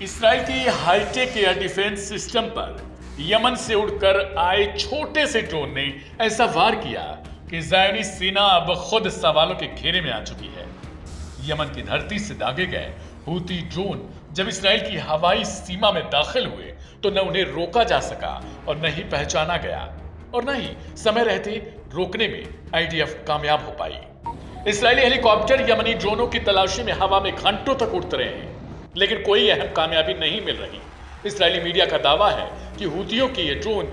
Israel की hi tech air defence system पर Yemen से उड़कर आए छोटे से ड्रोन ने ऐसा वार किया कि इजरायली सेना अब खुद सवालों के घेरे में आ चुकी है। यमन की धरती से दागे गए हूती ड्रोन जब इसराइल की हवाई सीमा में दाखिल हुए तो न उन्हें रोका जा सका और न ही पहचाना गया और न ही समय रहते रोकने में आईडीएफ कामयाब हो पाई। इसराइली हेलीकॉप्टर यमनी ड्रोनों की तलाशी में हवा में घंटों तक उड़ते रहे हैं, लेकिन कोई अहम कामयाबी नहीं मिल रही। इसराइली मीडिया का दावा है कि हूतियों के ये ड्रोन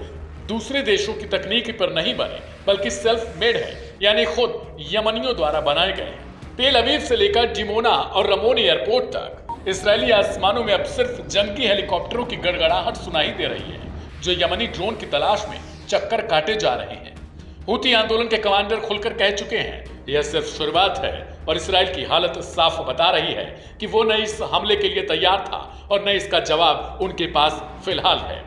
दूसरे देशों की तकनीक पर नहीं बने बल्कि सेल्फ मेड है, यानी खुद यमनियों द्वारा बनाए गए हैं। तेल अवीव से लेकर डिमोना और रमोन एयरपोर्ट तक इसराइली आसमानों में अब सिर्फ जंगी हेलीकॉप्टरों की गड़गड़ाहट सुनाई दे रही है, जो यमनी ड्रोन की तलाश में चक्कर काटे जा रहे हैं। हूती आंदोलन के कमांडर खुलकर कह चुके हैं यह सिर्फ शुरुआत है और इसराइल की हालत साफ बता रही है कि वो न इस हमले के लिए तैयार था और न इसका जवाब उनके पास फिलहाल है।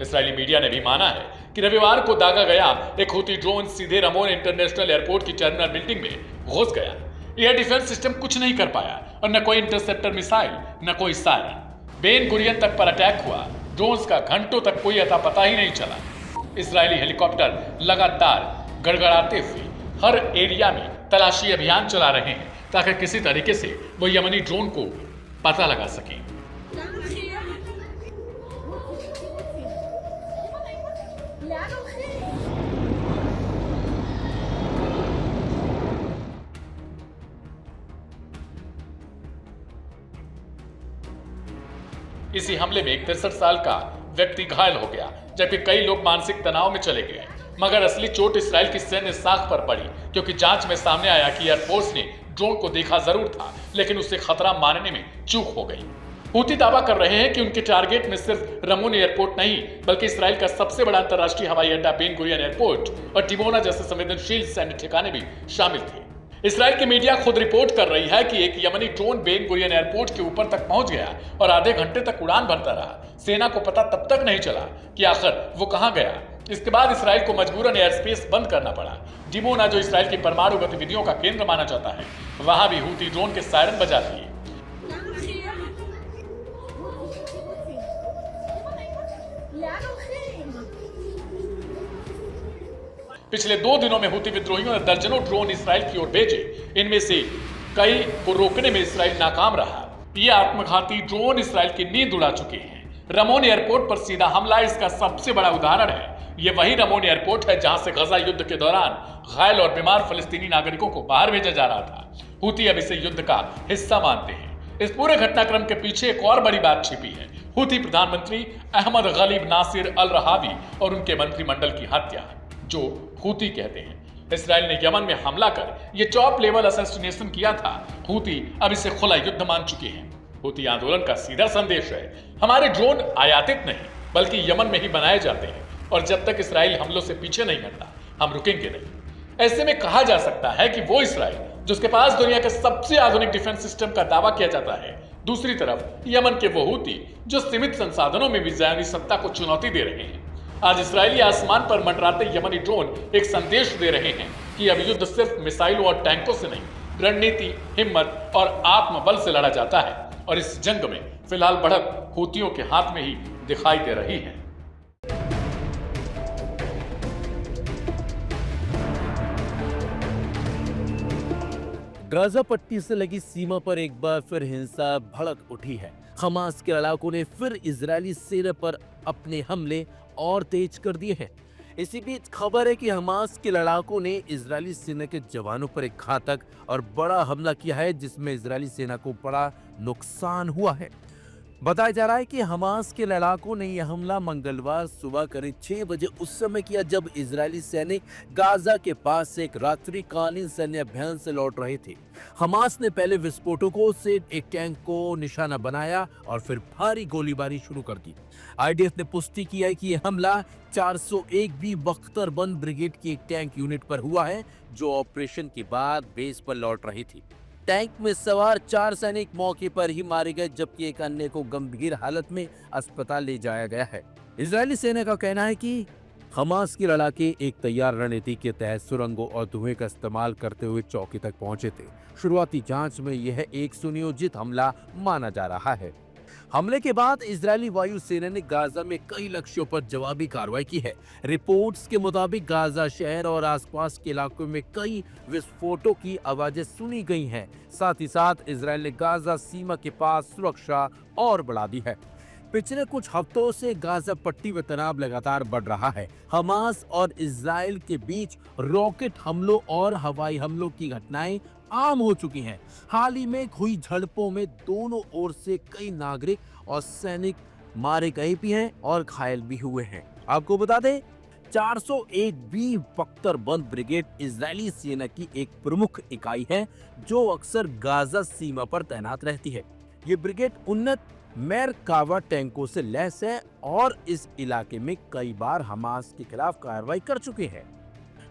इसराइली मीडिया ने भी माना है कि रविवार को दागा गया एक हूती ड्रोन सीधे रमोन इंटरनेशनल एयरपोर्ट की टर्मिनल बिल्डिंग में घुस गया। एयर डिफेंस सिस्टम कुछ नहीं कर पाया और न कोई इंटरसेप्टर मिसाइल न कोई सायरन। बेन गुरियन तक पर अटैक हुआ, ड्रोन्स का घंटों तक कोई अता पता ही नहीं चला। इसराइली हेलीकॉप्टर लगातार गड़गड़ाते हुए हर एरिया में तलाशी अभियान चला रहे हैं ताकि किसी तरीके से वो यमनी ड्रोन को पता लगा सकें। इसी हमले में एक 63 साल का व्यक्ति घायल हो गया, जबकि कई लोग मानसिक तनाव में चले गए। मगर असली चोट इसराइल की सैन्य साख पर पड़ी, क्योंकि जांच में सामने आया कि एयरफोर्स ने ड्रोन को देखा जरूर था, लेकिन उसे खतरा मानने में चूक हो गई। हूती दावा कर रहे हैं कि उनके टारगेट में सिर्फ रमोन एयरपोर्ट नहीं बल्कि इसराइल का सबसे बड़ा अंतर्राष्ट्रीय हवाई अड्डा बेन गुरियन एयरपोर्ट और डिमोना जैसे संवेदनशील सैन्य ठिकाने भी शामिल थे। इसराइल की मीडिया खुद रिपोर्ट कर रही है कि एक यमनी ड्रोन बेन गुरियन एयरपोर्ट के ऊपर तक पहुंच गया और आधे घंटे तक उड़ान भरता रहा। सेना को पता तब तक नहीं चला कि आखिर वो कहां गया। इसके बाद इसराइल को मजबूरन एयर स्पेस बंद करना पड़ा। डिमोना, जो इसराइल की परमाणु गतिविधियों का केंद्र माना जाता है, वहां भी हूती ड्रोन के सायरन बजा दिए। पिछले 2 दिनों में हूती विद्रोहियों ने दर्जनों ड्रोन इसराइल की ओर भेजे। इनमें से कई को रोकने में इसराइल नाकाम रहा। ये आत्मघाती ड्रोन इसराइल की नींद उड़ा चुके हैं। रमोन एयरपोर्ट पर सीधा हमला इसका सबसे बड़ा उदाहरण है। ये वही रमोन एयरपोर्ट है जहां से गजा युद्ध के दौरान घायल और बीमार फलस्तीनी नागरिकों को बाहर भेजा जा रहा था। हूती अब इसे युद्ध का हिस्सा मानते हैं। इस पूरे घटनाक्रम के पीछे एक और बड़ी बात छिपी है। हूती प्रधानमंत्री अहमद गलीब नासिर अल रहावी और उनके मंत्रिमंडल की हत्या, जो हूती कहते हैं। इसराइल ने यमन में हमला कर यह टॉप लेवल असैसिनेशन किया था। हूती अब इसे खुला युद्ध मान चुके हैं। हूती आंदोलन का सीधा संदेश है, हमारे ड्रोन आयातित नहीं बल्कि यमन में ही बनाए जाते हैं और जब तक इसराइल हमलों से पीछे नहीं हटता हम रुकेंगे नहीं। ऐसे में कहा जा सकता है कि वो इसराइल जिसके पास दुनिया के सबसे आधुनिक डिफेंस सिस्टम का दावा किया जाता है, दूसरी तरफ यमन के वो हूती जो सीमित संसाधनों में भी ज़ायनी सत्ता को चुनौती दे रहे हैं। आज इसराइली आसमान पर मंडराते यमनी ड्रोन एक संदेश दे रहे हैं कि अब युद्ध सिर्फ मिसाइलों और टैंकों से नहीं, रणनीति, हिम्मत और आत्मबल से लड़ा जाता है और इस जंग में फिलहाल बढ़त हूतियों के हाथ में ही दिखाई दे रही है। गाजा पट्टी से लगी सीमा पर एक बार फिर हिंसा भड़क उठी है। हमास के लड़ाकों ने फिर इजरायली सेना पर अपने हमले और तेज कर दिए हैं। इसी बीच खबर है कि हमास के लड़ाकों ने इजरायली सेना के जवानों पर एक घातक और बड़ा हमला किया है, जिसमें इजरायली सेना को बड़ा नुकसान हुआ है। बताया जा रहा है कि हमास के लड़ाकों ने यह हमला मंगलवार सुबह करीब 6 बजे उस समय किया जब इजरायली सैनिक गाजा के पास से एक रात्रिकालीन सैन्य अभियान से लौट रहे थे। हमास ने पहले विस्फोटकों से एक टैंक को निशाना बनाया और फिर भारी गोलीबारी शुरू कर दी। आईडीएफ ने पुष्टि की है कि यह हमला 401 बी बख्तरबंद ब्रिगेड की एक टैंक यूनिट पर हुआ है, जो ऑपरेशन के बाद बेस पर लौट रही थी। टैंक में सवार 4 सैनिक मौके पर ही मारे गए, जबकि एक अन्य को गंभीर हालत में अस्पताल ले जाया गया है। इजरायली सेना का कहना है कि हमास के लड़ाके एक तैयार रणनीति के तहत सुरंगों और धुएं का इस्तेमाल करते हुए चौकी तक पहुंचे थे। शुरुआती जांच में यह एक सुनियोजित हमला माना जा रहा है। हमले के बाद इजरायली वायुसेना ने गाजा में कई लक्ष्यों पर जवाबी कार्रवाई की है। रिपोर्ट्स के मुताबिक गाजा शहर और आसपास के इलाकों में कई विस्फोटों की आवाजें सुनी गई हैं। साथ ही साथ इजरायल ने गाजा सीमा के पास सुरक्षा और बढ़ा दी है। पिछले कुछ हफ्तों से गाजा पट्टी में तनाव लगातार बढ़ रहा है। हमास और इजरायल के बीच रॉकेट हमलों और हवाई हमलों की घटनाएं आम हो चुकी हैं। हाल ही में हुई झड़पों में दोनों ओर से कई नागरिक और सैनिक मारे गए भी हैं और घायल भी हुए हैं। आपको बता दें, 401 बी बख्तरबंद ब्रिगेड इजरायली सेना की एक प्रमुख इकाई है जो अक्सर गाजा सीमा पर तैनात रहती है। ये ब्रिगेड उन्नत मेरकावा टैंकों से लैस है और इस इलाके में कई बार हमास के खिलाफ कार्रवाई कर चुके हैं।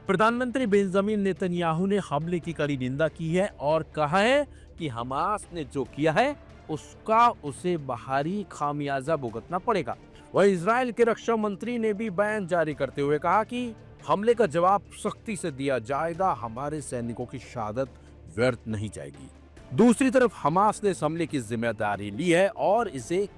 प्रधानमंत्री बेंजामिन नेतन्याहू ने हमले की कड़ी निंदा की है और कहा है कि हमास ने जो किया है उसका उसे बाहरी खामियाजा भुगतना पड़ेगा। वह इजरायल के रक्षा मंत्री ने भी बयान जारी करते हुए कहा कि हमले का जवाब सख्ती से दिया जाएगा, हमारे सैनिकों की शहादत व्यर्थ नहीं जाएगी। दूसरी तरफ हमास ने इस हमले की जिम्मेदारी ली है और इसे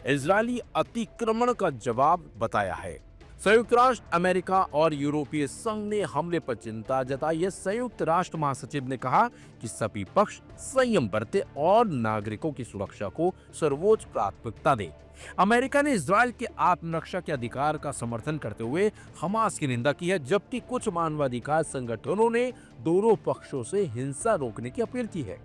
इजरायली अतिक्रमण का जवाब बताया है। संयुक्त राष्ट्र, अमेरिका और यूरोपीय संघ ने हमले पर चिंता जताई है। संयुक्त राष्ट्र महासचिव ने कहा कि सभी पक्ष संयम बरते और नागरिकों की सुरक्षा को सर्वोच्च प्राथमिकता दे। अमेरिका ने इजरायल के आत्मरक्षा के अधिकार का समर्थन करते हुए हमास की निंदा की है, जबकि कुछ मानवाधिकार संगठनों ने दोनों पक्षों से हिंसा रोकने की अपील की है।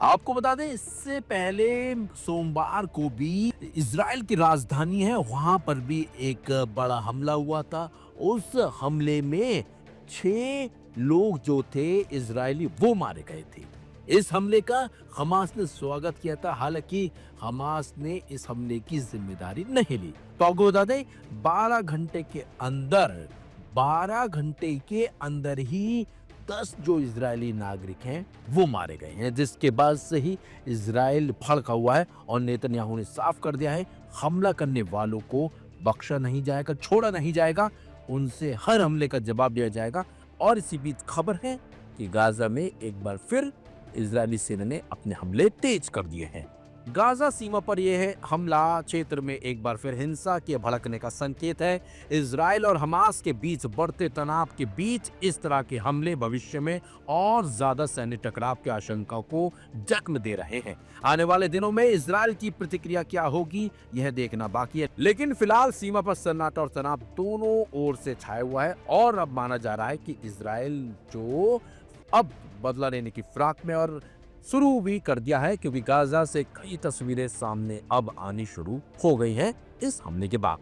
आपको बता दें, इससे पहले सोमवार को भी इजरायल की राजधानी है वहां पर भी एक बड़ा हमला हुआ था। उस हमले में 6 लोग जो थे इजरायली वो मारे गए थे। इस हमले का हमास ने स्वागत किया था, हालांकि हमास ने इस हमले की जिम्मेदारी नहीं ली। तो आपको बता दें, 12 घंटे के अंदर ही 10 जो इजरायली नागरिक हैं वो मारे गए हैं, जिसके बाद से ही इजरायल भड़का हुआ है और नेतन्याहू ने साफ कर दिया है हमला करने वालों को बख्शा नहीं जाएगा, छोड़ा नहीं जाएगा, उनसे हर हमले का जवाब दिया जाएगा। और इसी बीच खबर है कि गाजा में एक बार फिर इजरायली सेना ने अपने हमले तेज कर दिए हैं। गाजा सीमा पर यह है हमला क्षेत्र में एक बार फिर हिंसा के भड़कने का संकेत है। इजरायल और हमास के बीच बढ़ते तनाव के बीच इस तरह के हमले भविष्य में और ज्यादा सैन्य टकराव की आशंका को जख्म दे रहे हैं। आने वाले दिनों में इजरायल की प्रतिक्रिया क्या होगी यह देखना बाकी है, लेकिन फिलहाल सीमा पर सन्नाटा और तनाव दोनों ओर से छाया हुआ है और अब माना जा रहा है कि इजरायल जो अब बदला लेने की फिराक में और शुरू भी कर दिया है, क्योंकि गाजा से कई तस्वीरें सामने अब आनी शुरू हो गई हैं इस हमले के बाद।